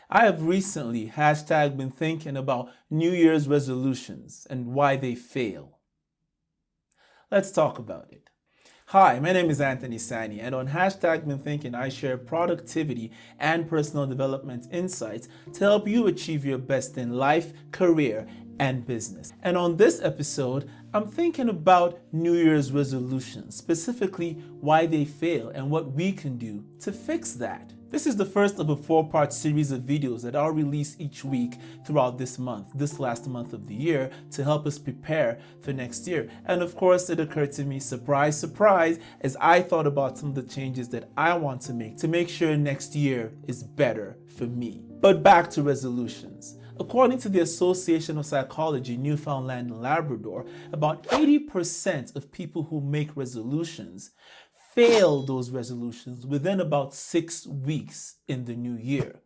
I have recently been thinking about New Year's resolutions and why they fail. Let's talk about it. Hi, my name is Anthony Sani, and on Been Thinking, I share productivity and personal development insights to help you achieve your best in life, career, and business. And on this episode, I'm thinking about New Year's resolutions, specifically why they fail and what we can do to fix that. This is the first of a 4-part series of videos that I'll release each week throughout this last month of the year, to help us prepare for next year. And of course, it occurred to me, surprise, surprise, as I thought about some of the changes that I want to make sure next year is better for me. But back to resolutions. According to the Association of Psychology, Newfoundland and Labrador, about 80% of people who make resolutions fail those resolutions within about 6 weeks in the new year.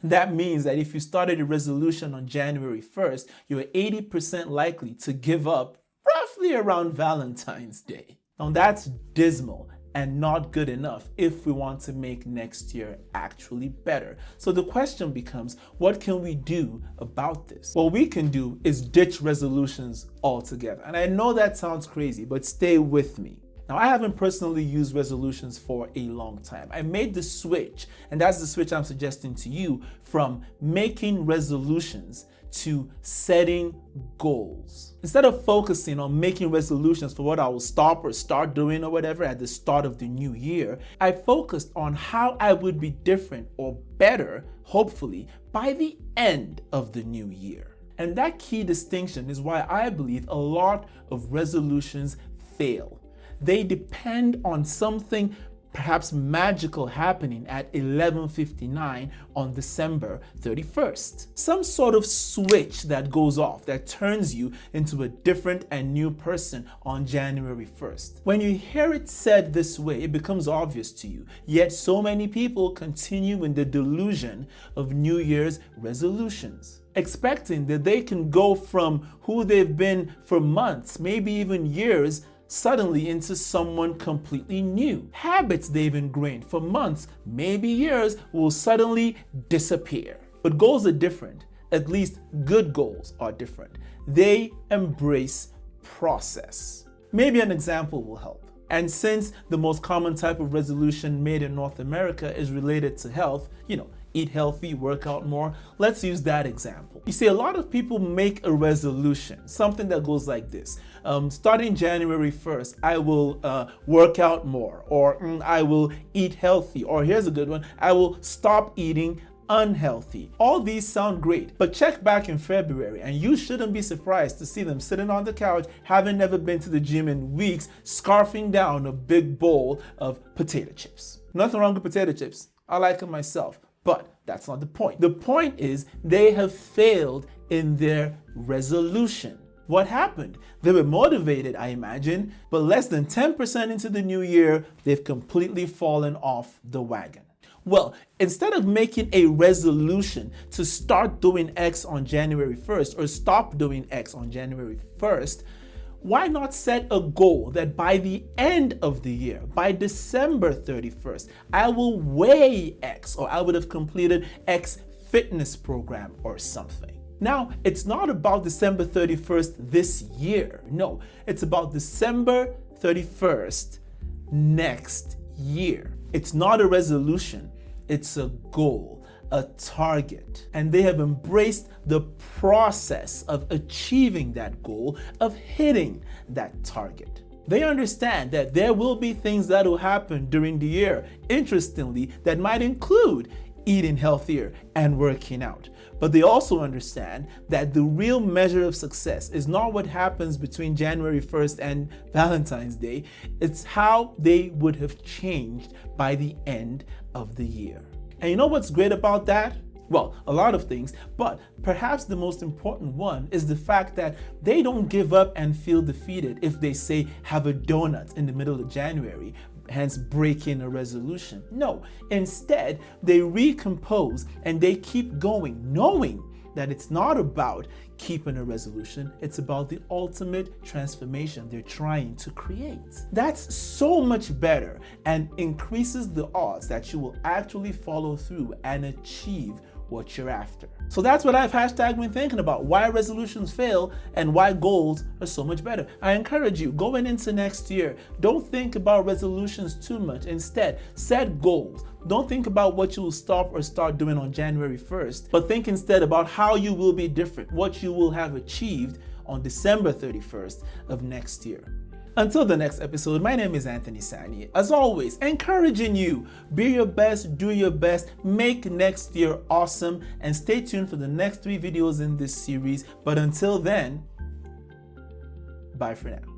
That means that if you started a resolution on January 1st, you're 80% likely to give up roughly around Valentine's Day. Now that's dismal and not good enough if we want to make next year actually better. So the question becomes, what can we do about this? What we can do is ditch resolutions altogether. And I know that sounds crazy, but stay with me. Now, I haven't personally used resolutions for a long time. I made the switch, and that's the switch I'm suggesting to you, from making resolutions to setting goals. Instead of focusing on making resolutions for what I will stop or start doing or whatever at the start of the new year, I focused on how I would be different or better, hopefully, by the end of the new year. And that key distinction is why I believe a lot of resolutions fail. They depend on something perhaps magical happening at 11:59 on December 31st. Some sort of switch that goes off that turns you into a different and new person on January 1st. When you hear it said this way, it becomes obvious to you. Yet so many people continue in the delusion of New Year's resolutions, expecting that they can go from who they've been for months, maybe even years, suddenly into someone completely new. Habits they've ingrained for months, maybe years, will suddenly disappear. But goals are different. At least good goals are different. They embrace process. Maybe an example will help. And since the most common type of resolution made in North America is related to health, eat healthy, work out more, let's use that example. You see, a lot of people make a resolution, something that goes like this. Starting January 1st, I will work out more, or I will eat healthy, or here's a good one, I will stop eating unhealthy. All these sound great, but check back in February and you shouldn't be surprised to see them sitting on the couch, having never been to the gym in weeks, scarfing down a big bowl of potato chips. Nothing wrong with potato chips. I like them myself. But that's not the point. The point is they have failed in their resolution. What happened? They were motivated, I imagine, but less than 10% into the new year, they've completely fallen off the wagon. Well, instead of making a resolution to start doing X on January 1st or stop doing X on January 1st, why not set a goal that by the end of the year, by December 31st, I will weigh X, or I would have completed X fitness program or something. Now, it's not about December 31st this year. No, it's about December 31st next year. It's not a resolution, it's a goal, a target. And they have embraced the process of achieving that goal, of hitting that target. They understand that there will be things that will happen during the year, interestingly, that might include eating healthier and working out. But they also understand that the real measure of success is not what happens between January 1st and Valentine's Day. It's how they would have changed by the end of the year. And you know what's great about that? Well, a lot of things, but perhaps the most important one is the fact that they don't give up and feel defeated if they say have a donut in the middle of January, hence breaking a resolution. No, instead, they recompose and they keep going, knowing that it's not about keeping a resolution, it's about the ultimate transformation they're trying to create. That's so much better and increases the odds that you will actually follow through and achieve what you're after. So that's what I've been thinking about, why resolutions fail and why goals are so much better. I encourage you, going into next year, don't think about resolutions too much. Instead, set goals. Don't think about what you will stop or start doing on January 1st, but think instead about how you will be different, what you will have achieved on December 31st of next year. Until the next episode, my name is Anthony Sani. As always, encouraging you, be your best, do your best, make next year awesome, and stay tuned for the next 3 videos in this series. But until then, bye for now.